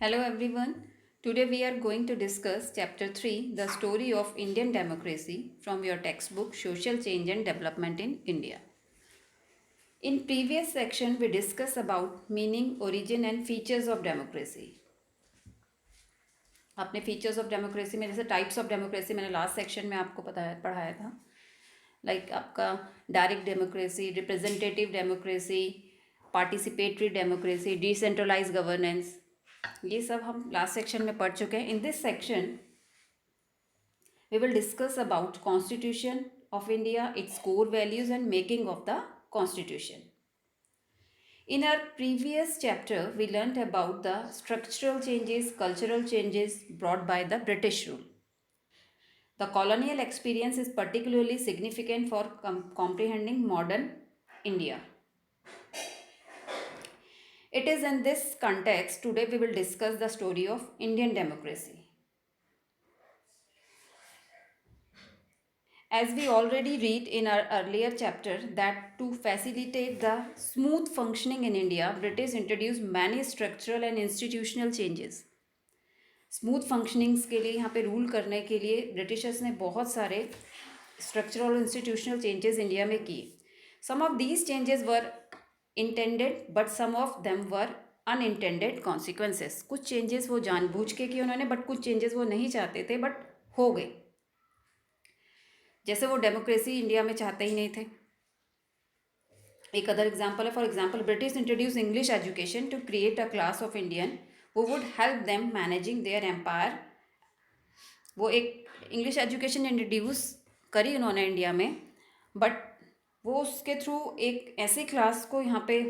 Hello everyone. Today we are going to discuss Chapter 3 The Story of Indian Democracy from your textbook Social Change and Development in India. In previous section we discussed about meaning, origin and features of democracy. आपने features of democracy में जैसे types of democracy मैंने last section में आपको पढ़ाया था like आपका direct democracy, representative democracy, participatory democracy, decentralize governance, ये सब हम लास्ट सेक्शन में पढ़ चुके हैं. In this section we will discuss about constitution of India, its core values and making of the constitution. In our previous chapter we learnt about the structural changes, cultural changes brought by the British rule. The colonial experience is particularly significant for comprehending modern India. It is in this context today we will discuss the story of Indian democracy. As we already read in our earlier chapter that to facilitate the smooth functioning in India, British introduced many structural and institutional changes. Smooth functionings के लिए यहाँ पे rule करने के लिए Britishers ने बहुत सारे स्ट्रक्चरल और इंस्टीट्यूशनल चेंजेस इंडिया में किए. Some of these changes were intended but some of them were unintended consequences. कुछ चेंजेस वो जानबूझ के किए उन्होंने, बट कुछ चेंजेस वो नहीं चाहते थे बट हो गए. जैसे वो डेमोक्रेसी इंडिया में चाहते ही नहीं थे. एक अदर एग्जाम्पल है, for example British introduce English education to create a class of Indian who would help them managing their empire. वो एक इंग्लिश एजुकेशन इंट्रोड्यूस करी उन्होंने इंडिया में, बट वो उसके थ्रू एक ऐसी क्लास को यहाँ पे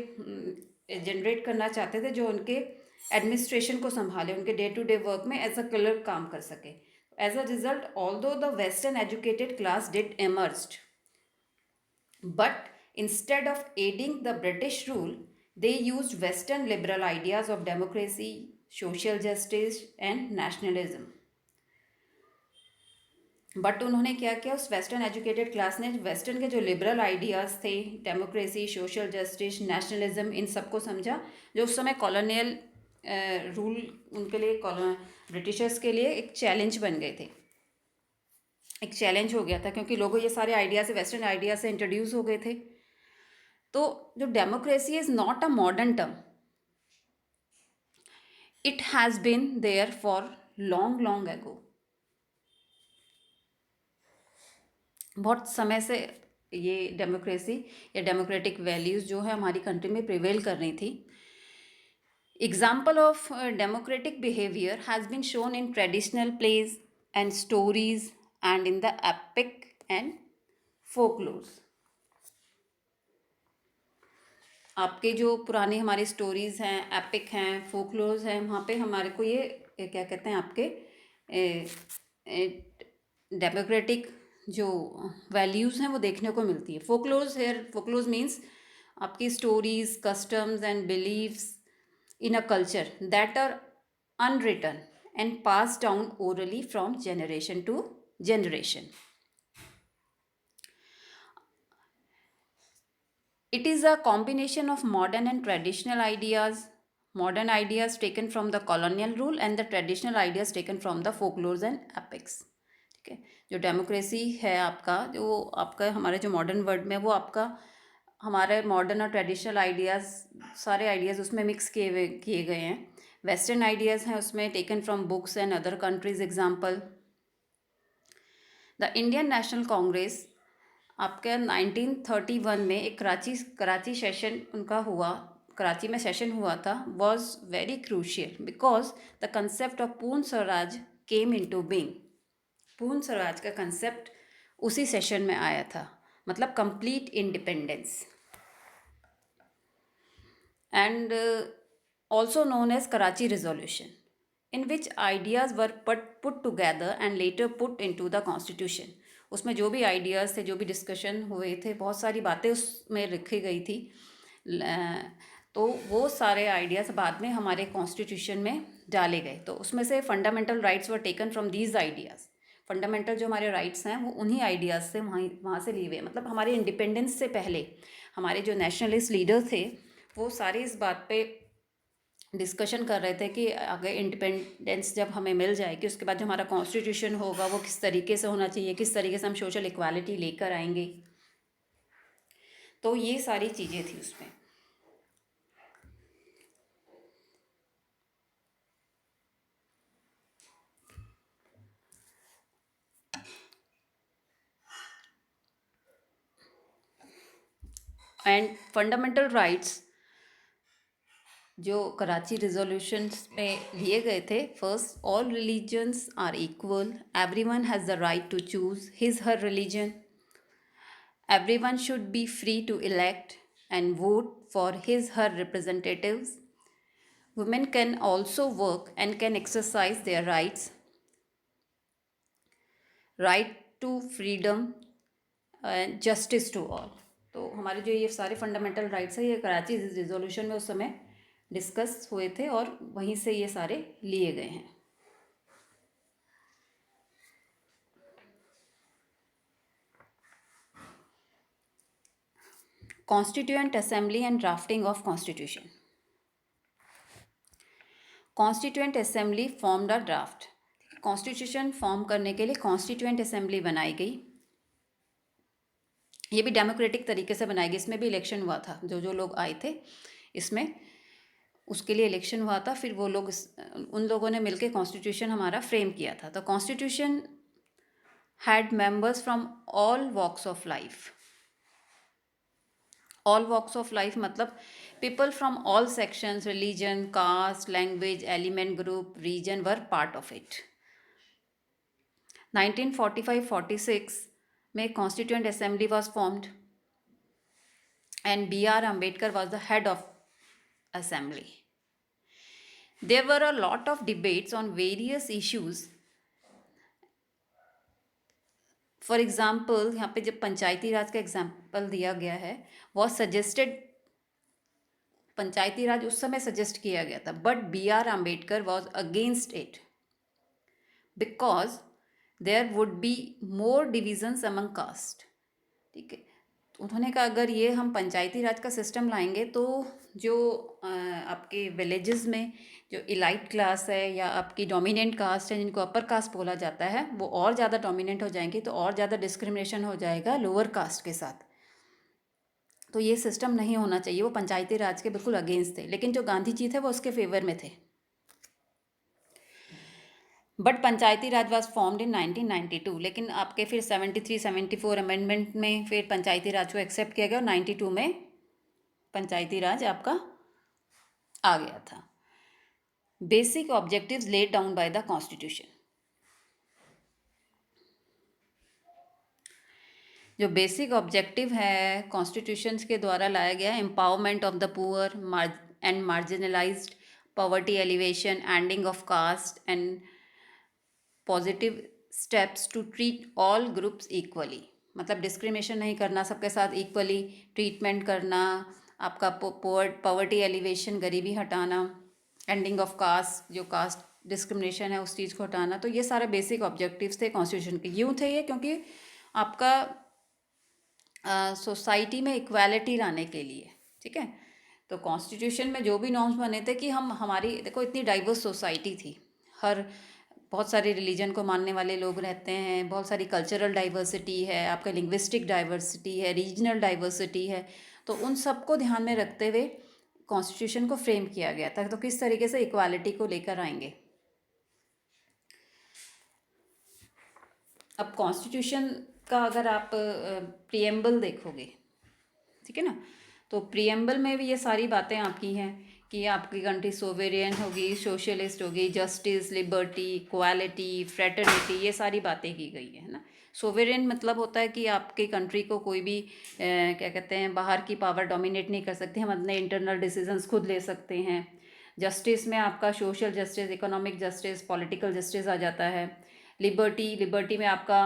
जनरेट करना चाहते थे जो उनके एडमिनिस्ट्रेशन को संभाले, उनके डे टू डे वर्क में एज अ क्लर्क काम कर सके. As a result, although the Western educated class did emerged, but instead of aiding the British rule, they used Western liberal ideas of democracy, social justice and nationalism. But उन्होंने क्या किया, उस western educated class ने western के जो liberal ideas थे, democracy, social justice, nationalism, इन सबको समझा जो उस समय कॉलोनियल रूल उनके लिए ब्रिटिशर्स के लिए एक चैलेंज बन गए थे. एक चैलेंज हो गया था क्योंकि लोगों ये सारे आइडियाज़ वेस्टर्न आइडियाज़ से इंट्रोड्यूस हो गए थे. तो जो democracy is not a modern term, it has been there for long long ago. बहुत समय से ये डेमोक्रेसी या डेमोक्रेटिक वैल्यूज़ जो है हमारी कंट्री में प्रिवेल कर रही थी. Example of democratic behaviour has been shown in traditional plays and stories and in the epic and folklores. आपके जो पुराने हमारे स्टोरीज़ हैं, एपिक हैं, फोकलोर्स हैं, वहाँ पे हमारे को ये क्या कहते हैं आपके डेमोक्रेटिक जो वैल्यूज़ हैं वो देखने को मिलती है. फोकलोर्स मीन्स आपकी stories, customs and beliefs in a culture that are unwritten and pass down orally from generation to generation. It is a combination of modern and traditional ideas, modern ideas taken from the colonial rule and the traditional ideas taken from the folklores and epics. ठीक है, जो democracy है आपका, जो आपका हमारे जो modern world में, वो आपका हमारे मॉडर्न और ट्रेडिशनल आइडियाज़, सारे आइडियाज़ उसमें मिक्स किए गए हैं. वेस्टर्न आइडियाज़ हैं उसमें taken from books and other countries. Example, the Indian national Congress आपके 1931 में एक कराची सेशन उनका हुआ, कराची में सेशन हुआ था, was very crucial because the concept of पूर्ण स्वराज केम इनटू बीइंग. पूर्ण स्वराज का कंसेप्ट उसी सेशन में आया था, मतलब complete independence. And also known as Karachi resolution, in which ideas were put together and later put into the constitution. उसमें जो भी आइडियाज़ थे, जो भी डिस्कशन हुए थे, बहुत सारी बातें उसमें लिखी गई थी. तो वो सारे आइडियाज़ बाद में हमारे कॉन्स्टिट्यूशन में डाले गए. तो उसमें से fundamental rights were taken from these ideas. Fundamental जो हमारे राइट्स हैं वो उन्हीं आइडियाज़ से वहाँ से लिए हुए. मतलब हमारे इंडिपेंडेंस से पहले हमारे जो नेशनलिस्ट लीडर थे वो सारे इस बात पे डिस्कशन कर रहे थे कि अगर इंडिपेंडेंस जब हमें मिल जाएगी उसके बाद जो हमारा कॉन्स्टिट्यूशन होगा वो किस तरीके से होना चाहिए, किस तरीके से हम सोशल इक्वालिटी लेकर आएंगे। तो ये सारी चीज़ें थी उसमें। एंड फंडामेंटल राइट्स जो कराची रिजोल्यूशंस में लिए गए थे, first, all religions are equal, everyone has the right to choose his her religion, everyone should be free to elect and vote for his her representatives, women can also work and can exercise their rights, right to freedom and justice to all। तो हमारे जो ये सारे fundamental rights है ये Karachi resolution में उस समय डिस्कस हुए थे और वहीं से ये सारे लिए गए हैं। Constituent assembly and drafting of constitution. Constituent assembly formed a draft. Constitution form करने के लिए कॉन्स्टिट्यूएंट असेंबली बनाई गई। ये भी डेमोक्रेटिक तरीके से बनाई गई, इसमें भी इलेक्शन हुआ था, जो जो लोग आए थे इसमें उसके लिए इलेक्शन हुआ था। फिर वो लोग उन लोगों ने मिलकर कॉन्स्टिट्यूशन हमारा फ्रेम किया था। तो constitution had members from all walks of life. All walks of life मतलब people from all sections, religion, caste, language, element, group, region were part of it. 1945-46 में constituent assembly was formed and B.R. Ambedkar was the head of assembly. There were a lot of debates on various issues. For example यहाँ पे जब पंचायती राज का example दिया गया है, was suggested, पंचायती राज उस समय सजेस्ट किया गया था, but B.R. Ambedkar was against it because there would be more divisions among caste. ठीक है, उन्होंने कहा अगर ये हम पंचायती राज का सिस्टम लाएंगे तो जो आपके विलेजेस में जो इलाइट क्लास है या आपकी डोमिनेंट कास्ट है, जिनको अपर कास्ट बोला जाता है, वो और ज़्यादा डोमिनेंट हो जाएंगी, तो और ज़्यादा डिस्क्रिमिनेशन हो जाएगा लोअर कास्ट के साथ। तो ये सिस्टम नहीं होना चाहिए। वो पंचायती राज के बिल्कुल अगेंस्ट थे, लेकिन जो गांधी जी थे वो उसके फेवर में थे। But Panchayati Raj was formed in 1992, लेकिन आपके फिर 73-74 अमेंडमेंट में फिर पंचायती राज को एक्सेप्ट किया गया और 92 में पंचायती राज आपका आ गया था। Basic objectives laid down by the constitution. जो बेसिक ऑब्जेक्टिव है कॉन्स्टिट्यूशन के द्वारा लाया गया है, empowerment of the poor and marginalised, poverty elevation, ending of caste and positive steps to treat all groups equally. मतलब डिस्क्रिमिनेशन नहीं करना, सबके साथ इक्वली ट्रीटमेंट करना, आपका पॉवर्टी एलिवेशन, गरीबी हटाना, एंडिंग ऑफ कास्ट, जो कास्ट डिस्क्रिमिनेशन है उस चीज़ को हटाना। तो ये सारे बेसिक ऑब्जेक्टिव्स थे कॉन्स्टिट्यूशन के। यूँ थे ये क्योंकि आपका सोसाइटी में इक्वालिटी लाने के लिए। ठीक है, तो कॉन्स्टिट्यूशन में जो भी नॉर्म्स बने थे कि हम हमारी देखो इतनी डाइवर्स सोसाइटी थी, हर बहुत सारे रिलीजन को मानने वाले लोग रहते हैं, बहुत सारी कल्चरल डाइवर्सिटी है, आपका लिंग्विस्टिक डाइवर्सिटी है, रीजनल डाइवर्सिटी है। तो उन सबको ध्यान में रखते हुए कॉन्स्टिट्यूशन को फ्रेम किया गया था। तो किस तरीके से इक्वालिटी को लेकर आएंगे। अब कॉन्स्टिट्यूशन का अगर आप प्रिएम्बल देखोगे, ठीक है ना, तो प्रिएम्बल में भी ये सारी बातें आपकी हैं कि आपकी कंट्री सोवेरियन होगी, सोशलिस्ट होगी, जस्टिस, लिबर्टी, इक्वालिटी, फ्रेटर्निटी, ये सारी बातें की गई है ना। सोवेरियन मतलब होता है कि आपकी कंट्री को कोई भी क्या कहते हैं, बाहर की पावर डोमिनेट नहीं कर सकती, हम अपने इंटरनल डिसीजंस खुद ले सकते हैं। जस्टिस में आपका social justice, economic justice, political justice आ जाता है। लिबर्टी में आपका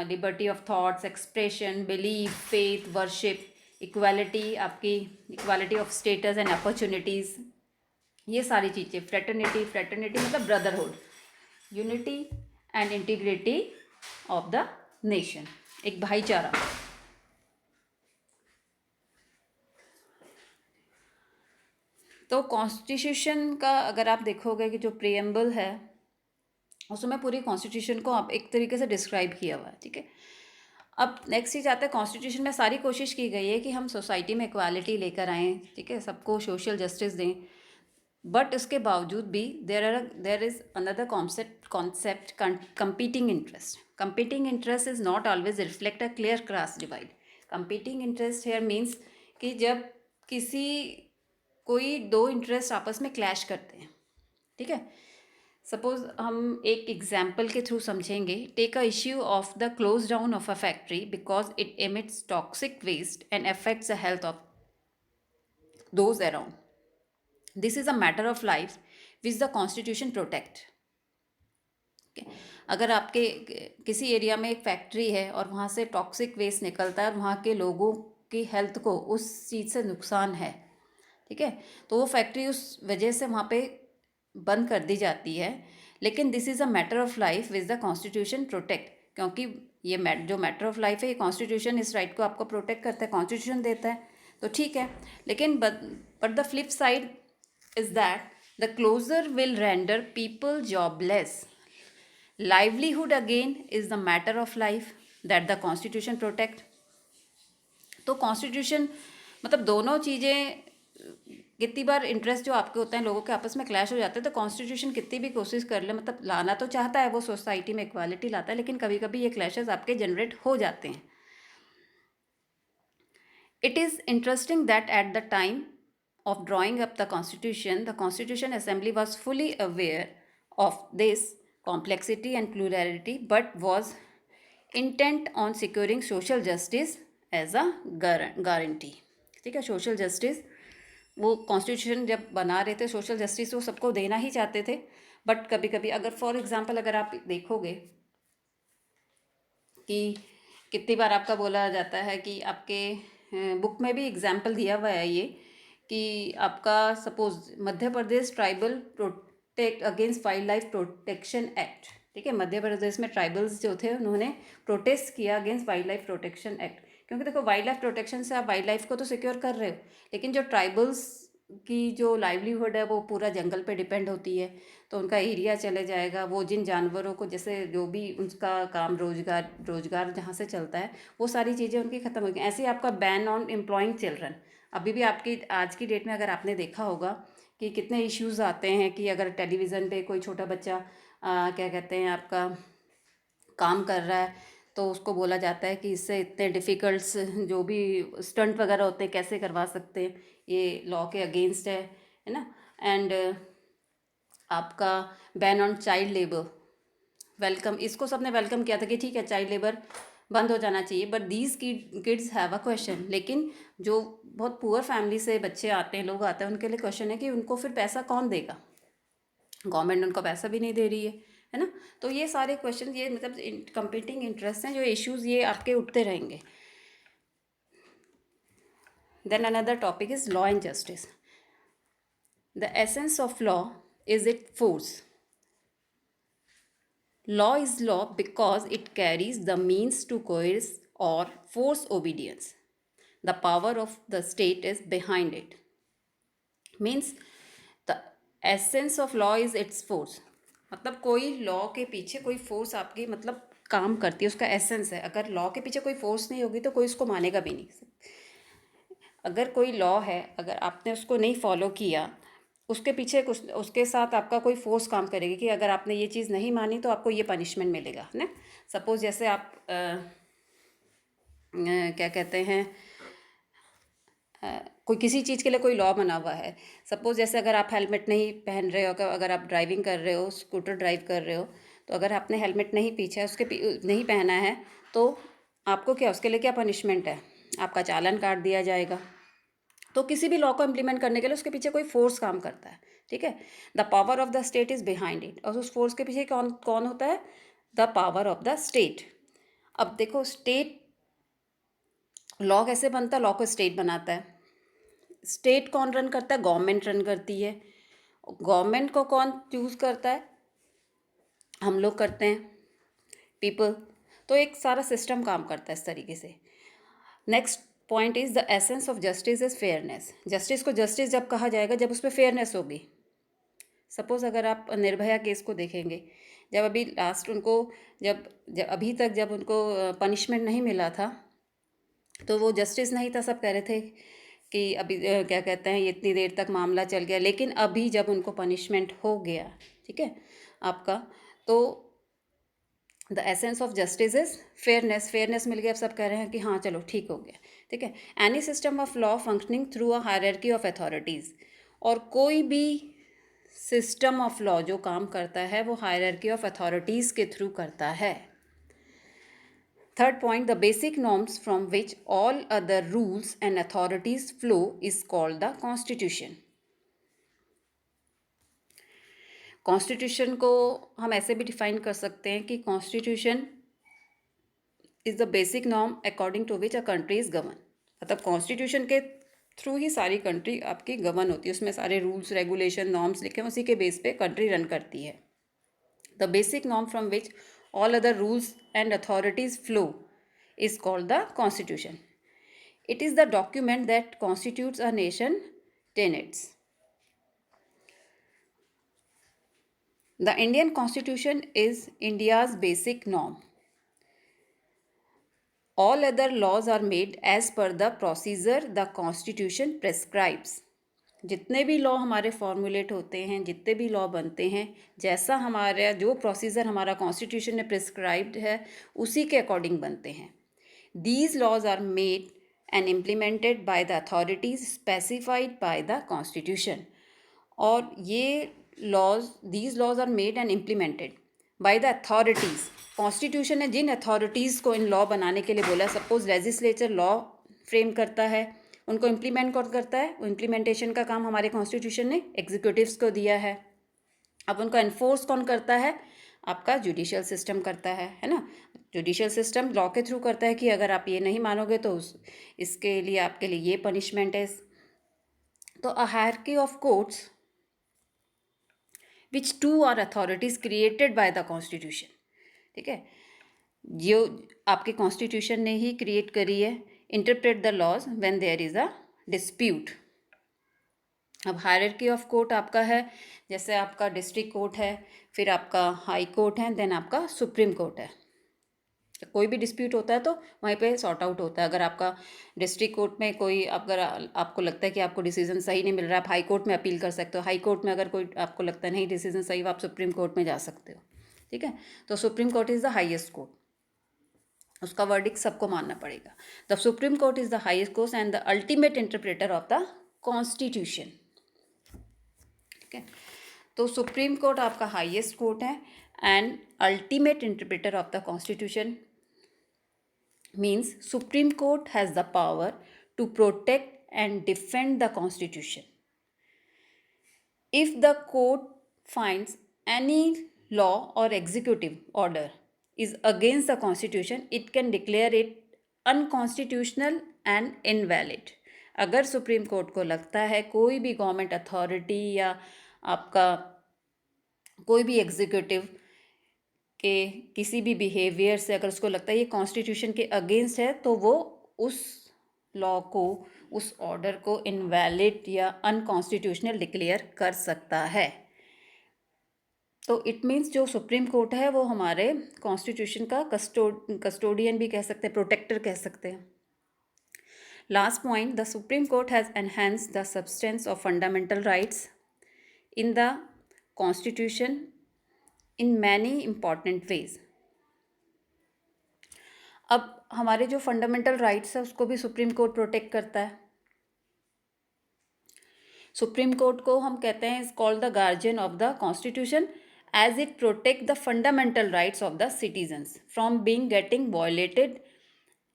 liberty of thoughts, expression, belief, faith, worship. Equality आपकी equality of status and opportunities, ये सारी चीज़ें। फ्रेटर्निटी मतलब brotherhood, unity and integrity of the nation, एक भाईचारा। तो कॉन्स्टिट्यूशन का अगर आप देखोगे कि जो प्रियम्बल है उसमें पूरी कॉन्स्टिट्यूशन को आप एक तरीके से डिस्क्राइब किया हुआ है, ठीक है। अब नेक्स्ट चीज़ आता है, कॉन्स्टिट्यूशन में सारी कोशिश की गई है कि हम सोसाइटी में इक्वालिटी लेकर आएँ, ठीक है, सबको सोशल जस्टिस दें, बट उसके बावजूद भी there is another concept competing interest. Competing interest is not always reflect a clear class divide. Competing interest here means कि जब किसी कोई दो इंटरेस्ट आपस में क्लैश करते हैं, ठीक है। सपोज हम एक एग्जाम्पल के थ्रू समझेंगे. Take a issue of the close down of a factory because it emits toxic waste and affects the health of those around. This is a matter of life which the constitution protect. अगर आपके किसी area में एक factory है और वहाँ से toxic waste निकलता है और वहाँ के लोगों की हेल्थ को उस चीज़ से नुकसान है, ठीक है, तो वो फैक्ट्री उस वजह से वहाँ पे बंद कर दी जाती है. लेकिन this is a matter of life which the constitution protect, क्योंकि ये जो मैटर ऑफ लाइफ है, ये कॉन्स्टिट्यूशन इस राइट को आपको प्रोटेक्ट करता है, कॉन्स्टिट्यूशन देता है, तो ठीक है. लेकिन but the flip side is that the closure will render people jobless. livelihood again is the matter of life that the constitution protect. तो कॉन्स्टिट्यूशन मतलब दोनों चीज़ें, कितनी बार इंटरेस्ट जो आपके होते हैं लोगों के आपस में क्लैश हो जाते हैं, तो कॉन्स्टिट्यूशन कितनी भी कोशिश कर ले, मतलब लाना तो चाहता है, वो सोसाइटी में इक्वालिटी लाता है, लेकिन कभी कभी ये क्लैशेस आपके जनरेट हो जाते हैं. It is interesting that at the time of drawing up the Constitution Assembly was fully aware of this complexity and plurality, but was intent on securing social justice as a guarantee. ठीक है, social justice वो constitution जब बना रहे थे, social justice वो सबको देना ही चाहते थे. बट कभी कभी अगर फॉर एग्जांपल अगर आप देखोगे कि कितनी बार आपका बोला जाता है कि आपके बुक में भी एग्जाम्पल दिया हुआ है ये, कि आपका suppose Madhya Pradesh tribal protect against wild life protection act, ठीक है, मध्य प्रदेश में ट्राइबल्स जो थे उन्होंने प्रोटेस्ट किया against wild life protection act. क्योंकि देखो, वाइल्ड लाइफ प्रोटेक्शन से आप वाइल्ड लाइफ को तो सिक्योर कर रहे हो, लेकिन जो ट्राइबल्स की जो लाइवलीहुड है वो पूरा जंगल पे डिपेंड होती है, तो उनका एरिया चले जाएगा. वो जिन जानवरों को जैसे जो भी उनका काम रोजगार जहाँ से चलता है, वो सारी चीज़ें उनकी ख़त्म हो गई. ऐसे ही आपका बैन ऑन एम्प्लॉइंग चिल्ड्रन, अभी भी आपकी आज की डेट में अगर आपने देखा होगा कि कितने इश्यूज़ आते हैं कि अगर टेलीविज़न पे कोई छोटा बच्चा क्या कहते हैं आपका काम कर रहा है, तो उसको बोला जाता है कि इससे इतने डिफ़िकल्ट्स जो भी स्टंट वगैरह होते हैं कैसे करवा सकते हैं, ये लॉ के अगेंस्ट है ना. एंड आपका ban on child labour, welcome, इसको सबने वेलकम किया था कि ठीक है चाइल्ड लेबर बंद हो जाना चाहिए. But these kids have a question. लेकिन जो बहुत पुअर फैमिली से बच्चे आते हैं, लोग आते हैं, उनके लिए क्वेश्चन है कि उनको फिर पैसा कौन देगा, गवर्नमेंट उनको पैसा भी नहीं दे रही है ना. तो ये सारे क्वेश्चन, ये मतलब कंपीटिंग इंटरेस्ट हैं, जो इश्यूज़ ये आपके उठते रहेंगे. Then another topic is law and justice. The essence of law is it force. Law is law because it carries the means to coerce or force obedience. The power of the state is behind it. Means the essence of law is its force. मतलब कोई law के पीछे कोई force आपकी मतलब काम करती है, उसका एसेंस है. अगर लॉ के पीछे कोई फोर्स नहीं होगी तो कोई उसको मानेगा भी नहीं. अगर कोई लॉ है, अगर आपने उसको नहीं फॉलो किया, उसके पीछे कुछ उसके साथ आपका कोई फोर्स काम करेगी कि अगर आपने ये चीज़ नहीं मानी तो आपको ये पनिशमेंट मिलेगा ना. सपोज जैसे आप क्या कहते हैं कोई किसी चीज़ के लिए कोई लॉ बना हुआ है. सपोज जैसे अगर आप हेलमेट नहीं पहन रहे हो, अगर आप ड्राइविंग कर रहे हो, स्कूटर ड्राइव कर रहे हो, तो अगर आपने हेलमेट नहीं पीछा है, नहीं पहना है, तो आपको क्या, उसके लिए क्या पनिशमेंट है, आपका चालान काट दिया जाएगा. तो किसी भी लॉ को इम्प्लीमेंट करने के लिए उसके पीछे कोई फोर्स काम करता है, ठीक है. The power of the state is behind it. और उस फोर्स के पीछे कौन कौन होता है, the power of the state. अब देखो, स्टेट लॉ कैसे बनता है, लॉ को स्टेट बनाता है. स्टेट कौन रन करता है, गवर्नमेंट रन करती है. गवर्नमेंट को कौन चूज़ करता है, हम लोग करते हैं, पीपल. तो एक सारा सिस्टम काम करता है इस तरीके से. Next point is the essence of justice is fairness. Justice को जस्टिस जब कहा जाएगा जब उसमें फेयरनेस होगी। सपोज अगर आप निर्भया केस को देखेंगे, जब अभी लास्ट उनको अभी तक जब उनको पनिशमेंट नहीं मिला था तो वो जस्टिस नहीं था। सब कह रहे थे कि अभी क्या कहते हैं, इतनी देर तक मामला चल गया, लेकिन अभी जब उनको पनिशमेंट हो गया, ठीक है आपका, तो the essence of justice is fairness. Fairness मिल गया, अब सब कह रहे हैं कि हाँ चलो ठीक हो गया, ठीक है। Any system of law functioning through a hierarchy of authorities, और कोई भी सिस्टम ऑफ लॉ जो काम करता है वो हायरार्की ऑफ अथॉरिटीज़ के थ्रू करता है। Third point, the basic norms from which all other rules and authorities flow is called the constitution. Constitution को हम ऐसे भी डिफाइन कर सकते हैं कि constitution is the basic norm according to which a country is govern. मतलब constitution के थ्रू ही सारी कंट्री आपकी गवर्न होती है, उसमें सारे रूल्स रेगुलेशन नॉर्म्स लिखे हैं, उसी के बेस पे कंट्री रन करती है। The basic norm from which all other rules and authorities flow is called the constitution. It is the document that constitutes a nation tenets. The Indian Constitution is India's basic norm. All other laws are made as per the procedure the Constitution prescribes. जितने भी law हमारे formulate होते हैं, जितने भी law बनते हैं, जैसा हमारा जो प्रोसीजर हमारा कॉन्स्टिट्यूशन ने प्रिस्क्राइब्ड है उसी के अकॉर्डिंग बनते हैं। These laws are made and implemented by the authorities specified by the Constitution. और ये these laws are made and implemented by the authorities. Constitution ने जिन अथॉरिटीज़ को इन लॉ बनाने के लिए बोला, सपोज लेजिस्लेचर लॉ फ्रेम करता है, उनको इम्प्लीमेंट कौन करता है? इम्प्लीमेंटेशन का काम हमारे कॉन्स्टिट्यूशन ने एग्जीक्यूटिव्स को दिया है। अब उनको एनफोर्स कौन करता है? आपका जुडिशियल सिस्टम करता है ना। जुडिशियल सिस्टम लॉ के थ्रू करता है कि अगर आप ये नहीं मानोगे तो इसके लिए आपके लिए ये पनिशमेंट है। तो a hierarchy of courts which too are authorities created by the constitution, ठीक है, जो आपके कॉन्स्टिट्यूशन ने ही क्रिएट करी है। Interpret the laws when there is a dispute. अब हायरार्की ऑफ कोर्ट आपका है, जैसे आपका डिस्ट्रिक्ट कोर्ट है, फिर आपका हाई कोर्ट है, देन आपका सुप्रीम कोर्ट है। कोई भी डिस्प्यूट होता है तो वहीं पे सॉर्ट आउट होता है। अगर आपका डिस्ट्रिक्ट कोर्ट में कोई, अगर आपको लगता है कि आपको डिसीजन सही नहीं मिल रहा है, आप हाई कोर्ट में अपील कर सकते हो। हाई कोर्ट में अगर कोई आपको लगता है नहीं डिसीजन सही, आप सुप्रीम कोर्ट में जा सकते हो, ठीक है। तो supreme court is the highest court, उसका वर्डिक्ट सबको मानना पड़ेगा। The supreme court is the highest court and the ultimate interpreter of the constitution, ठीक है। तो सुप्रीम कोर्ट आपका हाईएस्ट कोर्ट है and ultimate interpreter of the constitution means Supreme Court has the power to protect and defend the Constitution. If the court finds any law or executive order is against the Constitution, it can declare it unconstitutional and invalid. अगर supreme court को लगता है कोई भी government authority या आपका कोई भी एग्जीक्यूटिव के किसी भी बिहेवियर से अगर उसको लगता है ये कॉन्स्टिट्यूशन के अगेंस्ट है, तो वो उस लॉ को, उस ऑर्डर को इनवैलिड या अनकॉन्स्टिट्यूशनल डिक्लेयर कर सकता है। तो इट मीन्स जो सुप्रीम कोर्ट है वो हमारे कॉन्स्टिट्यूशन का कस्टोडियन भी कह सकते हैं, प्रोटेक्टर कह सकते हैं। Last point, the supreme court has enhanced the substance of fundamental rights in the constitution in many important ways. अब हमारे जो फंडामेंटल राइट्स है उसको भी सुप्रीम कोर्ट प्रोटेक्ट करता है। सुप्रीम कोर्ट को हम कहते हैं is called the guardian of the constitution as it protect the fundamental rights of the citizens from being getting violated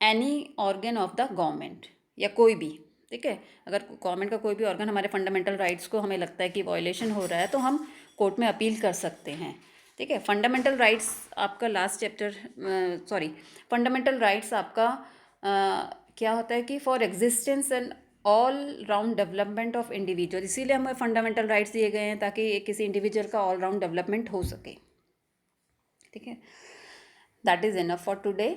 any organ of the government, या कोई भी, ठीक है। अगर गवर्नमेंट का कोई भी ऑर्गन हमारे फंडामेंटल राइट्स को हमें लगता है कि वायलेशन हो रहा है तो हम कोर्ट में अपील कर सकते हैं, ठीक है। फंडामेंटल राइट्स आपका लास्ट चैप्टर फंडामेंटल राइट्स आपका क्या होता है कि for existence and all round development of individual, इसीलिए हमें फंडामेंटल राइट्स दिए गए हैं ताकि किसी इंडिविजुअल का ऑल राउंड डेवलपमेंट हो सके, ठीक है। That is enough for today.